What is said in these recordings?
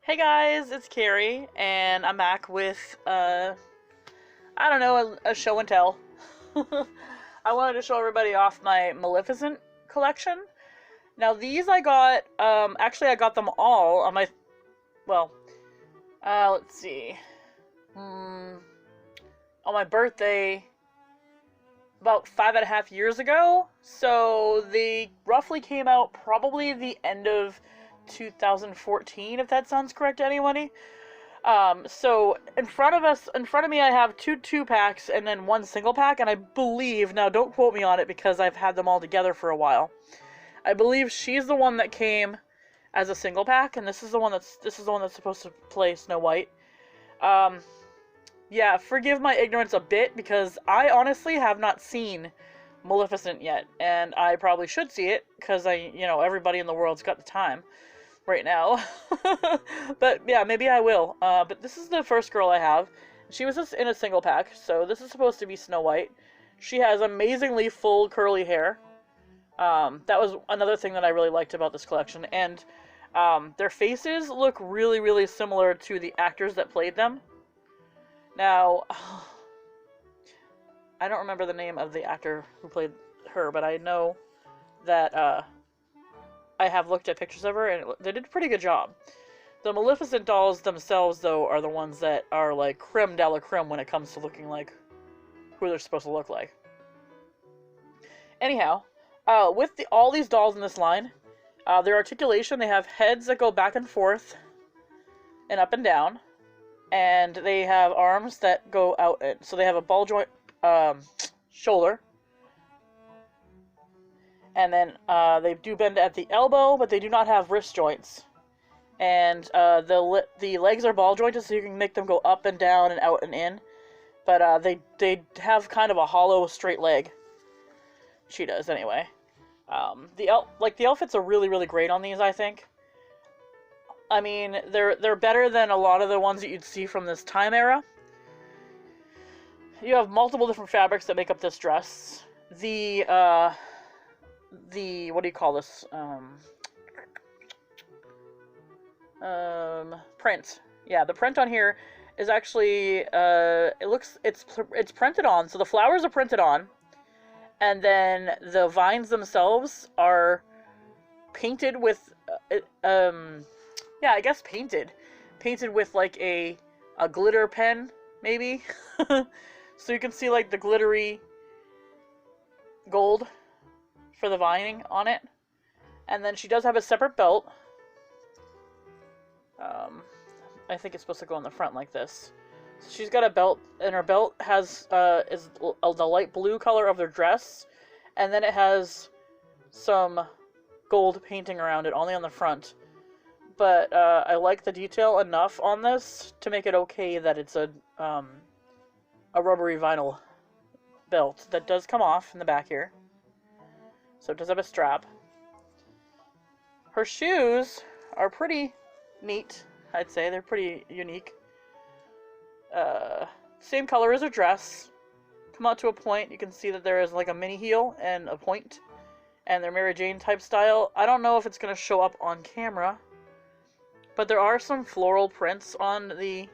Hey guys, it's Carrie, and I'm back with, I don't know, a show and tell. I wanted to show everybody off my Maleficent collection. Now these I got, actually I got them all on my, well, let's see, on my birthday about 5.5 years ago, so they roughly came out probably the end of 2014, if that sounds correct to anybody. So in front of me, I have two packs and then one single pack, and I believe, now don't quote me on it because I've had them all together for a while. I believe she's the one that came as a single pack, and this is the one that's supposed to play Snow White. Yeah, forgive my ignorance a bit because I honestly have not seen Maleficent yet, and I probably should see it because everybody in the world's got the time right now. But yeah, maybe I will. But this is the first girl I have. She was just in a single pack, so this is supposed to be Snow White. She has amazingly full curly hair. That was another thing that I really liked about this collection. And their faces look really, really similar to the actors that played them. Now, I don't remember the name of the actor who played her, but I know that I have looked at pictures of her, and they did a pretty good job. The Maleficent dolls themselves, though, are the ones that are like creme de la creme when it comes to looking like who they're supposed to look like. Anyhow, with all these dolls in this line, their articulation, they have heads that go back and forth and up and down, and they have arms that go out, so they have a ball joint shoulder. And then they do bend at the elbow, but they do not have wrist joints. And the legs are ball jointed, so you can make them go up and down and out and in. But they have kind of a hollow, straight leg. She does, anyway. The outfits are really, really great on these, I think. I mean, they're better than a lot of the ones that you'd see from this time era. You have multiple different fabrics that make up this dress. The what do you call this? Print. Yeah, the print on here is actually, it's printed on, so the flowers are printed on, and then the vines themselves are painted with, yeah, I guess painted with like a glitter pen, maybe. So you can see like the glittery gold for the vining on it. And then she does have a separate belt. I think it's supposed to go on the front like this. So she's got a belt, and her belt has is the light blue color of their dress, and then it has some gold painting around it, only on the front. But I like the detail enough on this to make it okay that it's a rubbery vinyl belt that does come off in the back here. So it does have a strap. Her shoes are pretty neat, I'd say. They're pretty unique. Same color as her dress. Come out to a point, you can see that there is like a mini heel and a point. And they're Mary Jane type style. I don't know if it's going to show up on camera, but there are some floral prints on the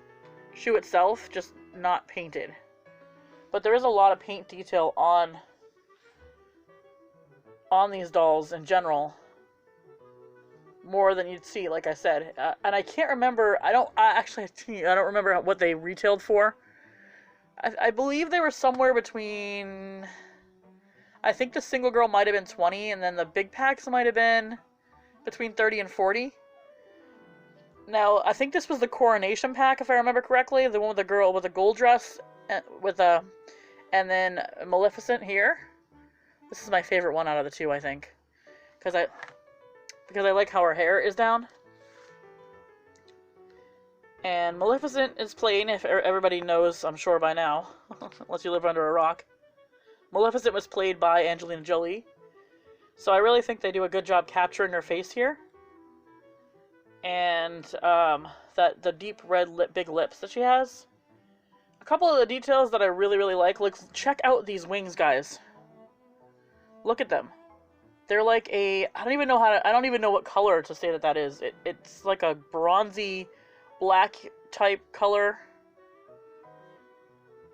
shoe itself, just not painted. But there is a lot of paint detail on these dolls in general, more than you'd see, like I said. And I can't remember, I don't remember what they retailed for. I believe they were somewhere between, I think the single girl might have been 20, and then the big packs might have been between 30 and 40. Now, I think this was the coronation pack, if I remember correctly, the one with the girl with the gold dress, and then Maleficent here. This is my favorite one out of the two, I think, because I like how her hair is down. And Maleficent is playing, if everybody knows, I'm sure by now, unless you live under a rock. Maleficent was played by Angelina Jolie, so I really think they do a good job capturing her face here. And the deep red big lips that she has. A couple of the details that I really, really like. Check out these wings, guys. Look at them. They're like I don't even know I don't even know what color to say that is. It's like a bronzy black type color.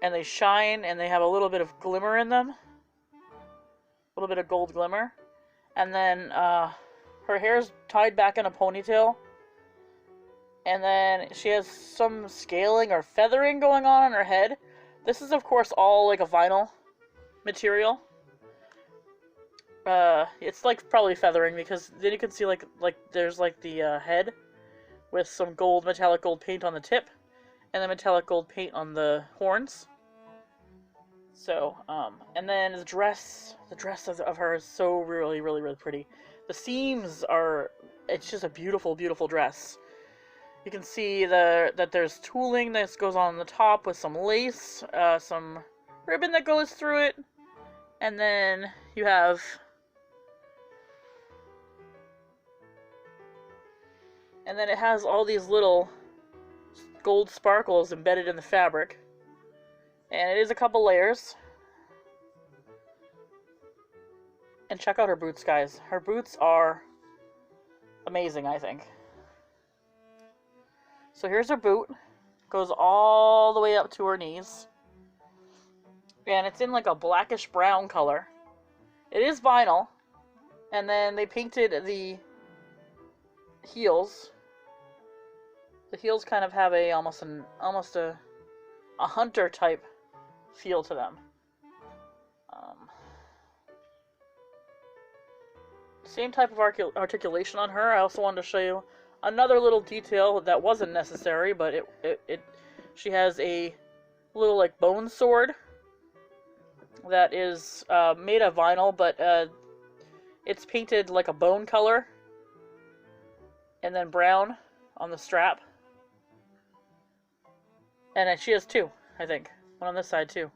And they shine, and they have a little bit of glimmer in them. A little bit of gold glimmer. And then, her hair's tied back in a ponytail. And then she has some scaling or feathering going on her head. This is, of course, all like a vinyl material. It's like probably feathering, because then you can see like there's like the head with some metallic gold paint on the tip, and then metallic gold paint on the horns. So, and then the dress of her is so really, really, really pretty. The seams it's just a beautiful, beautiful dress. You can see that there's tooling that goes on the top with some lace, some ribbon that goes through it, and then you have it has all these little gold sparkles embedded in the fabric. And it is a couple layers. And check out her boots, guys. Her boots are amazing, I think. So here's her boot. Goes all the way up to her knees. And it's in like a blackish brown color. It is vinyl. And then they painted the heels. The heels kind of have almost a hunter type feel to them. Same type of articulation on her. I also wanted to show you another little detail that wasn't necessary, but she has a little like bone sword that is made of vinyl, but it's painted like a bone color, and then brown on the strap. And she has two, I think. One on this side, too.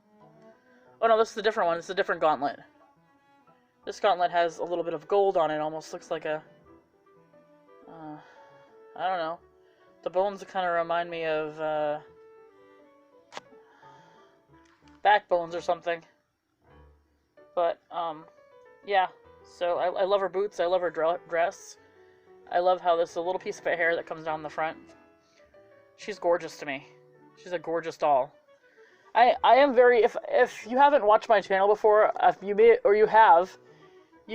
Oh, no, this is a different one. It's a different gauntlet. This gauntlet has a little bit of gold on it. Almost looks like a... I don't know. The bones kind of remind me of... backbones or something. But, yeah. So, I love her boots. I love her dress. I love how this is a little piece of hair that comes down the front. She's gorgeous to me. She's a gorgeous doll. I am very, if you haven't watched my channel before, you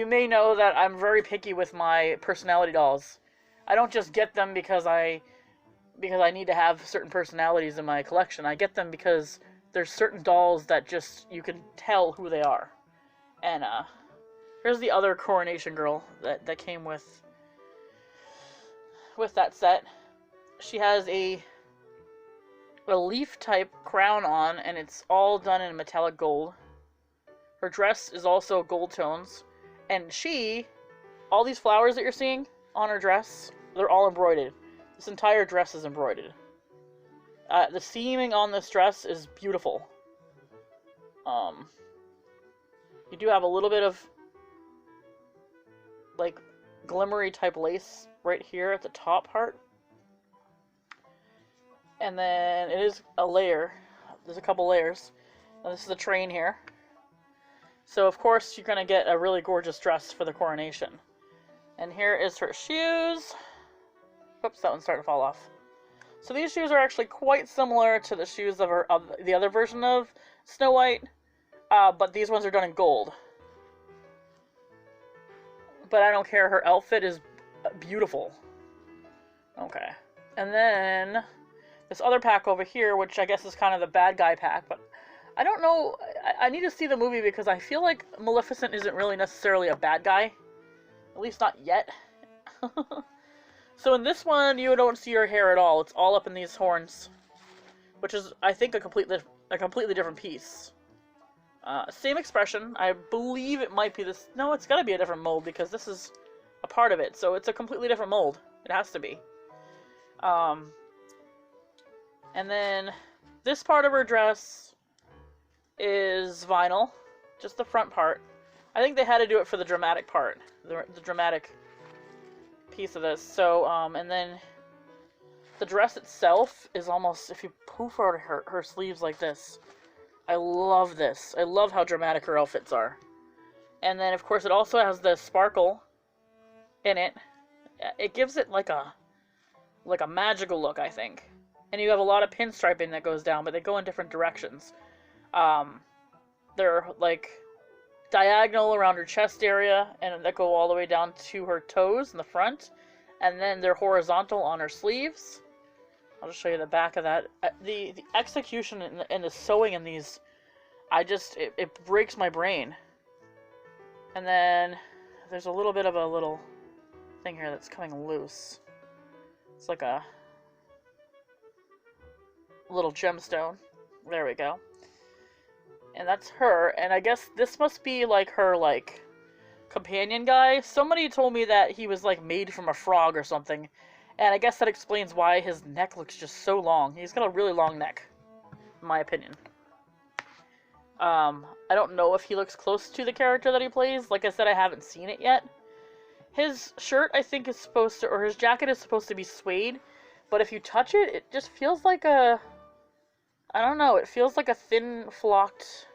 may know that I'm very picky with my personality dolls. I don't just get them because I need to have certain personalities in my collection. I get them because there's certain dolls that just, you can tell who they are. And, here's the other coronation girl that came with that set. She has a leaf type crown on, and it's all done in metallic gold. Her dress is also gold tones, and all these flowers that you're seeing on her dress, they're all embroidered. This entire dress is embroidered. The seaming on this dress is beautiful. You do have a little bit of like glimmery type lace right here at the top part. And then it is a layer. There's a couple layers. And this is the train here. So of course you're going to get a really gorgeous dress for the coronation. And here is her shoes. Oops, that one's starting to fall off. So these shoes are actually quite similar to the shoes of the other version of Snow White. But these ones are done in gold. But I don't care. Her outfit is beautiful. Okay. And then this other pack over here, which I guess is kind of the bad guy pack, but I don't know. I need to see the movie because I feel like Maleficent isn't really necessarily a bad guy. At least not yet. So in this one, you don't see her hair at all. It's all up in these horns, which is, I think, a completely different piece. Same expression. I believe it might be this. No, it's got to be a different mold because this is a part of it. So it's a completely different mold. It has to be. And then this part of her dress is vinyl, just the front part. I think they had to do it for the dramatic part, the dramatic piece of this. So, and then the dress itself is almost, if you poof out her sleeves like this, I love this. I love how dramatic her outfits are. And then, of course, it also has the sparkle in it. It gives it like a magical look, I think. And you have a lot of pinstriping that goes down, but they go in different directions. They're like diagonal around her chest area, and that go all the way down to her toes in the front. And then they're horizontal on her sleeves. I'll just show you the back of that. The execution and the sewing in these, it breaks my brain. And then there's a little bit of a little thing here that's coming loose. It's like a little gemstone. There we go. And that's her. And I guess this must be like her like companion guy. Somebody told me that he was like made from a frog or something. And I guess that explains why his neck looks just so long. He's got a really long neck, in my opinion. I don't know if he looks close to the character that he plays. Like I said, I haven't seen it yet. His shirt, I think, is supposed to, or his jacket is supposed to be suede. But if you touch it, it just feels like a, I don't know, it feels like a thin, flocked,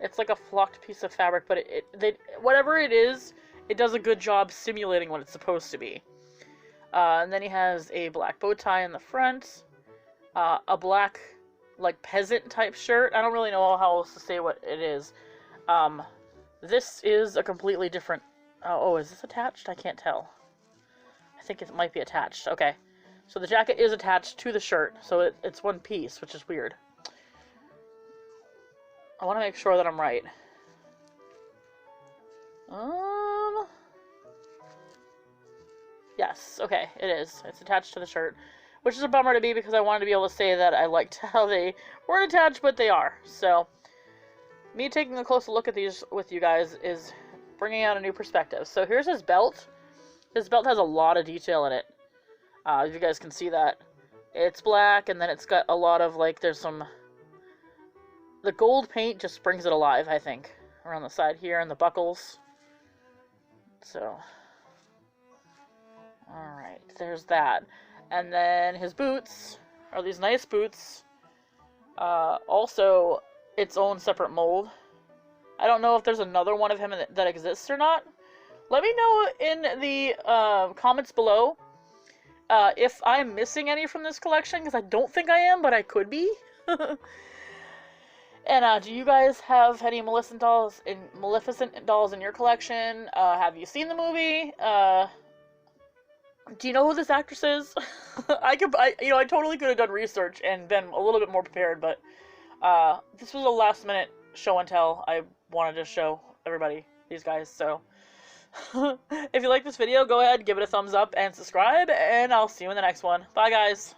it's like a flocked piece of fabric. But whatever it is, it does a good job simulating what it's supposed to be. And then he has a black bow tie in the front, a black, like, peasant-type shirt. I don't really know how else to say what it is. This is a completely different... Oh, is this attached? I can't tell. I think it might be attached. Okay. So the jacket is attached to the shirt, so it's one piece, which is weird. I want to make sure that I'm right. Yes, okay, it is. It's attached to the shirt, which is a bummer to me because I wanted to be able to say that I liked how they weren't attached, but they are. So, me taking a closer look at these with you guys is bringing out a new perspective. So here's his belt. His belt has a lot of detail in it. If you guys can see that. It's black, and then it's got a lot of, like, there's some... The gold paint just brings it alive, I think. Around the side here, and the buckles. So... Alright, there's that. And then his boots are these nice boots. Also, its own separate mold. I don't know if there's another one of him that exists or not. Let me know in the comments below if I'm missing any from this collection, because I don't think I am, but I could be. And do you guys have any Maleficent dolls in your collection? Have you seen the movie? Do you know who this actress is? I totally could have done research and been a little bit more prepared, but this was a last minute show and tell. I wanted to show everybody these guys, so if you like this video, go ahead, give it a thumbs up and subscribe, and I'll see you in the next one. Bye, guys.